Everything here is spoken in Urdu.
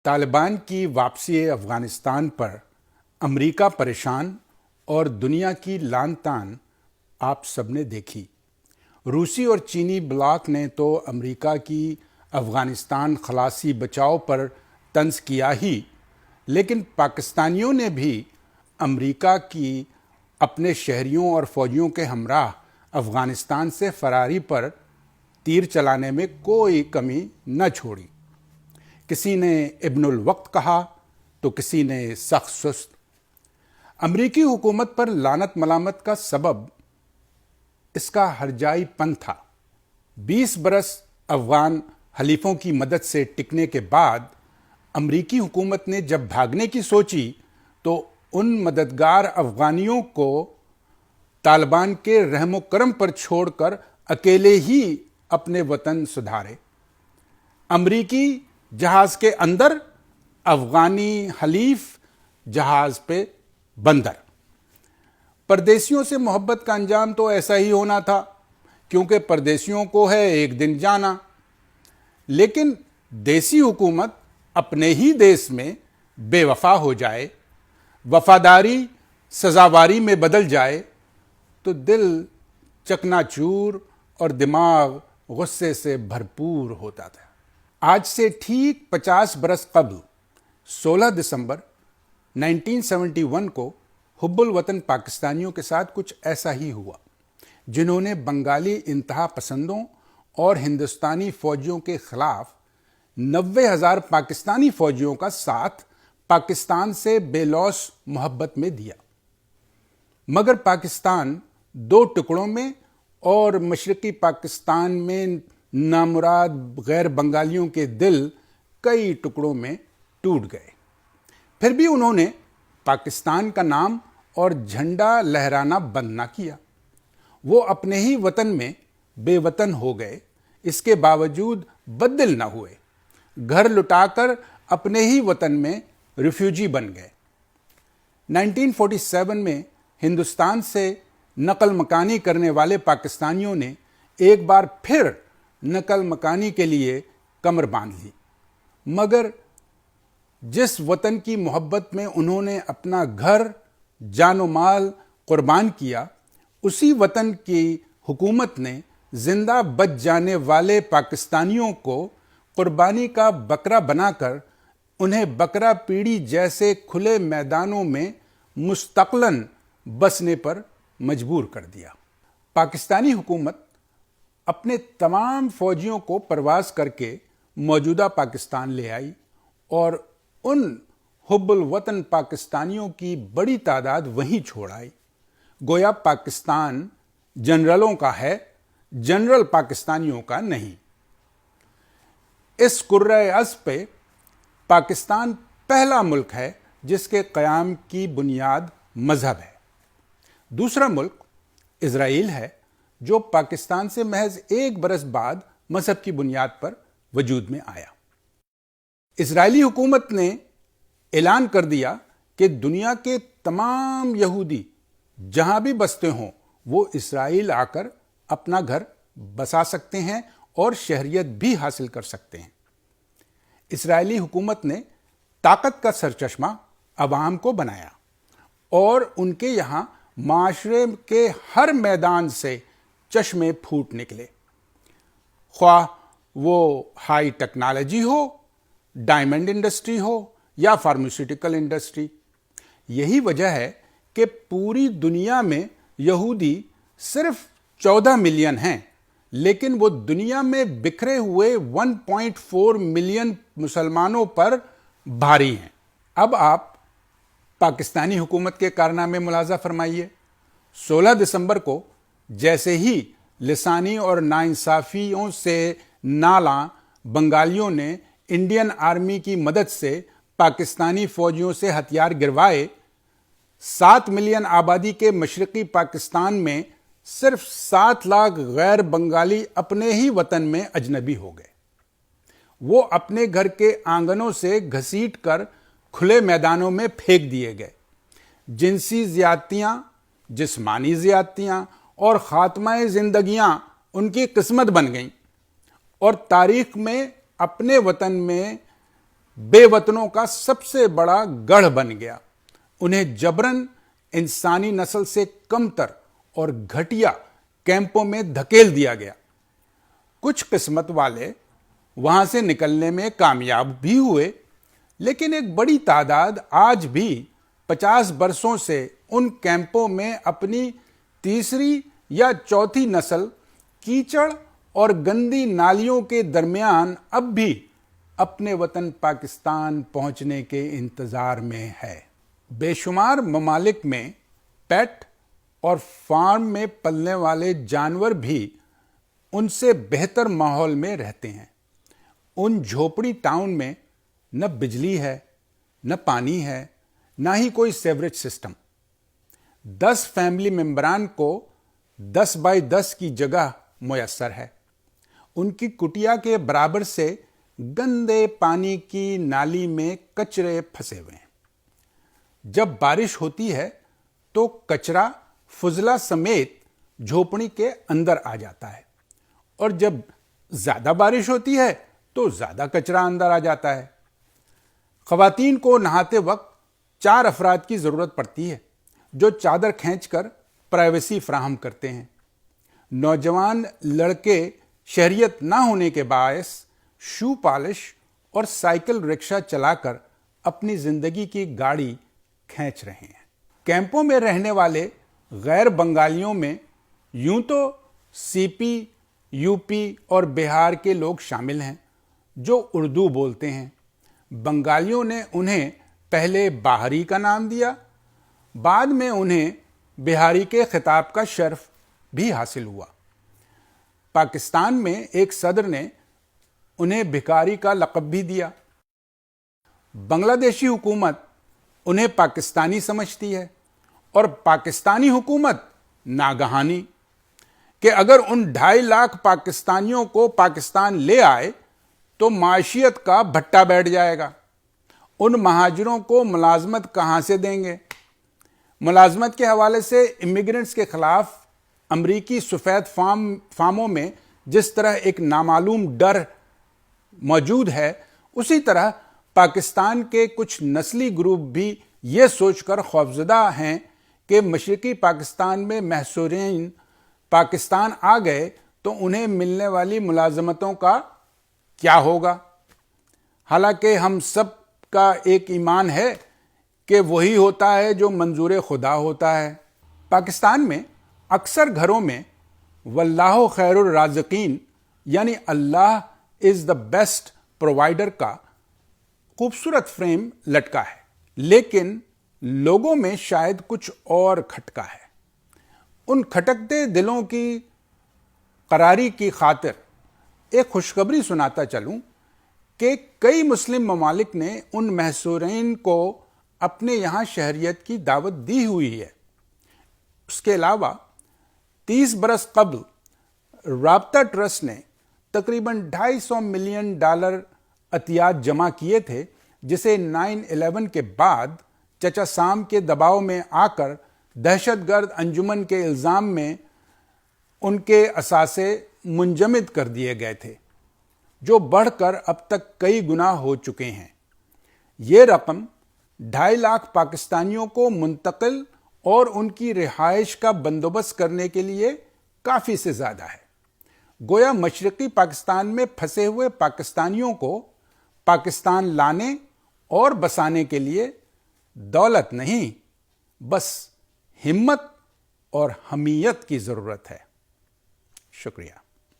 طالبان کی واپسی افغانستان پر امریکہ پریشان اور دنیا کی لان تان آپ سب نے دیکھی۔ روسی اور چینی بلاک نے تو امریکہ کی افغانستان خلاصی بچاؤ پر طنز کیا ہی، لیکن پاکستانیوں نے بھی امریکہ کی اپنے شہریوں اور فوجیوں کے ہمراہ افغانستان سے فراری پر تیر چلانے میں کوئی کمی نہ چھوڑی۔ کسی نے ابن الوقت کہا تو کسی نے سخت سست۔ امریکی حکومت پر لعنت ملامت کا سبب اس کا ہرجائی پن تھا۔ 20 برس افغان حلیفوں کی مدد سے ٹکنے کے بعد امریکی حکومت نے جب بھاگنے کی سوچی تو ان مددگار افغانیوں کو طالبان کے رحم و کرم پر چھوڑ کر اکیلے ہی اپنے وطن سدھارے۔ امریکی جہاز کے اندر، افغانی حلیف جہاز پہ بندر۔ پردیسیوں سے محبت کا انجام تو ایسا ہی ہونا تھا، کیونکہ پردیسیوں کو ہے ایک دن جانا۔ لیکن دیسی حکومت اپنے ہی دیس میں بے وفا ہو جائے، وفاداری سزاواری میں بدل جائے تو دل چکنا چور اور دماغ غصے سے بھرپور ہوتا تھا۔ آج سے ٹھیک 50 برس قبل 16 دسمبر 1971 کو حب الوطن پاکستانیوں کے ساتھ کچھ ایسا ہی ہوا، جنہوں نے بنگالی انتہا پسندوں اور ہندوستانی فوجیوں کے خلاف 90,000 پاکستانی فوجیوں کا ساتھ پاکستان سے بے لوث محبت میں دیا۔ مگر پاکستان 2 ٹکڑوں میں اور مشرقی پاکستان میں نامراد غیر بنگالیوں کے دل کئی ٹکڑوں میں ٹوٹ گئے۔ پھر بھی انہوں نے پاکستان کا نام اور جھنڈا لہرانا بند نہ کیا۔ وہ اپنے ہی وطن میں بے وطن ہو گئے، اس کے باوجود بددل نہ ہوئے، گھر لٹا کر اپنے ہی وطن میں ریفیوجی بن گئے۔ 1947 میں ہندوستان سے نقل مکانی کرنے والے پاکستانیوں نے ایک بار پھر نقل مکانی کے لیے کمر باندھ لی، مگر جس وطن کی محبت میں انہوں نے اپنا گھر، جان و مال قربان کیا، اسی وطن کی حکومت نے زندہ بچ جانے والے پاکستانیوں کو قربانی کا بکرا بنا کر انہیں بکرا پیڑی جیسے کھلے میدانوں میں مستقلاً بسنے پر مجبور کر دیا۔ پاکستانی حکومت اپنے تمام فوجیوں کو پرواز کر کے موجودہ پاکستان لے آئی اور ان حب الوطن پاکستانیوں کی بڑی تعداد وہیں چھوڑ آئی۔ گویا پاکستان جنرلوں کا ہے، جنرل پاکستانیوں کا نہیں۔ اس کرۂ ارض پہ پاکستان پہلا ملک ہے جس کے قیام کی بنیاد مذہب ہے۔ دوسرا ملک اسرائیل ہے، جو پاکستان سے محض 1 برس بعد مذہب کی بنیاد پر وجود میں آیا۔ اسرائیلی حکومت نے اعلان کر دیا کہ دنیا کے تمام یہودی جہاں بھی بستے ہوں وہ اسرائیل آ کر اپنا گھر بسا سکتے ہیں اور شہریت بھی حاصل کر سکتے ہیں۔ اسرائیلی حکومت نے طاقت کا سرچشمہ عوام کو بنایا اور ان کے یہاں معاشرے کے ہر میدان سے چشمے پھوٹ نکلے، خواہ وہ ہائی ٹیکنالوجی ہو، ڈائمنڈ انڈسٹری ہو یا فارماسیوٹیکل انڈسٹری۔ یہی وجہ ہے کہ پوری دنیا میں یہودی صرف 14 ملین ہیں، لیکن وہ دنیا میں بکھرے ہوئے 1.4 ملین مسلمانوں پر بھاری ہیں۔ اب آپ پاکستانی حکومت کے کارنامے ملاحظہ فرمائیے۔ 16 دسمبر کو جیسے ہی لسانی اور ناانصافیوں سے نالاں بنگالیوں نے انڈین آرمی کی مدد سے پاکستانی فوجیوں سے ہتھیار گروائے، 7 ملین آبادی کے مشرقی پاکستان میں صرف 7 لاکھ غیر بنگالی اپنے ہی وطن میں اجنبی ہو گئے۔ وہ اپنے گھر کے آنگنوں سے گھسیٹ کر کھلے میدانوں میں پھینک دیے گئے۔ جنسی زیادتیاں، جسمانی زیادتیاں اور خاتمہ زندگیاں ان کی قسمت بن گئیں، اور تاریخ میں اپنے وطن میں بے وطنوں کا سب سے بڑا گڑھ بن گیا. انہیں جبرن انسانی نسل سے کمتر اور گھٹیا کیمپوں میں دھکیل دیا گیا. کچھ قسمت والے وہاں سے نکلنے میں کامیاب بھی ہوئے، لیکن ایک بڑی تعداد آج بھی 50 برسوں سے ان کیمپوں میں اپنی تیسری یا چوتھی نسل کیچڑ اور گندی نالیوں کے درمیان اب بھی اپنے وطن پاکستان پہنچنے کے انتظار میں ہے. بے شمار ممالک میں پیٹ اور فارم میں پلنے والے جانور بھی ان سے بہتر ماحول میں رہتے ہیں. ان جھوپڑی ٹاؤن میں نہ بجلی ہے، نہ پانی ہے، نہ ہی کوئی سیوریج سسٹم. 10 فیملی ممبران کو 10 بائی 10 کی جگہ میسر ہے. ان کی کٹیا کے برابر سے گندے پانی کی نالی میں کچرے پھنسے ہوئے ہیں. جب بارش ہوتی ہے تو کچرا فضلہ سمیت جھوپڑی کے اندر آ جاتا ہے، اور جب زیادہ بارش ہوتی ہے تو زیادہ کچرا اندر آ جاتا ہے. خواتین کو نہاتے وقت 4 افراد کی ضرورت پڑتی ہے جو چادر کھینچ کر پرائیویسی فراہم کرتے ہیں. نوجوان لڑکے شہریت نہ ہونے کے باعث شو پالش اور سائیکل رکشہ چلا کر اپنی زندگی کی گاڑی کھینچ رہے ہیں. کیمپوں میں رہنے والے غیر بنگالیوں میں یوں تو سی پی، یو پی اور بہار کے لوگ شامل ہیں جو اردو بولتے ہیں. بنگالیوں نے انہیں پہلے باہری کا نام دیا، بعد میں انہیں بہاری کے خطاب کا شرف بھی حاصل ہوا. پاکستان میں ایک صدر نے انہیں بھکاری کا لقب بھی دیا. بنگلہ دیشی حکومت انہیں پاکستانی سمجھتی ہے اور پاکستانی حکومت ناگہانی کہ اگر ان 2.5 لاکھ پاکستانیوں کو پاکستان لے آئے تو معیشت کا بھٹا بیٹھ جائے گا. ان مہاجروں کو ملازمت کہاں سے دیں گے؟ ملازمت کے حوالے سے امیگرنٹس کے خلاف امریکی سفید فارموں میں جس طرح ایک نامعلوم ڈر موجود ہے، اسی طرح پاکستان کے کچھ نسلی گروپ بھی یہ سوچ کر خوفزدہ ہیں کہ مشرقی پاکستان میں محصورین پاکستان آ گئے تو انہیں ملنے والی ملازمتوں کا کیا ہوگا. حالانکہ ہم سب کا ایک ایمان ہے کہ وہی ہوتا ہے جو منظور خدا ہوتا ہے. پاکستان میں اکثر گھروں میں واللہ خیر الرازقین یعنی اللہ از دا بیسٹ پرووائڈر کا خوبصورت فریم لٹکا ہے، لیکن لوگوں میں شاید کچھ اور کھٹکا ہے. ان کھٹکتے دلوں کی قراری کی خاطر ایک خوشخبری سناتا چلوں کہ کئی مسلم ممالک نے ان محصورین کو اپنے یہاں شہریت کی دعوت دی ہوئی ہے. اس کے علاوہ 30 برس قبل رابطہ ٹرسٹ نے تقریباً $250 ملین عطیات جمع کیے تھے، جسے 9/11 کے بعد چچا سام کے دباؤ میں آ کر دہشت گرد انجمن کے الزام میں ان کے اثاثے منجمد کر دیے گئے تھے، جو بڑھ کر اب تک کئی گنا ہو چکے ہیں. یہ رقم 2.5 لاکھ پاکستانیوں کو منتقل اور ان کی رہائش کا بندوبست کرنے کے لیے کافی سے زیادہ ہے. گویا مشرقی پاکستان میں پھنسے ہوئے پاکستانیوں کو پاکستان لانے اور بسانے کے لیے دولت نہیں، بس ہمت اور حمیت کی ضرورت ہے. شکریہ.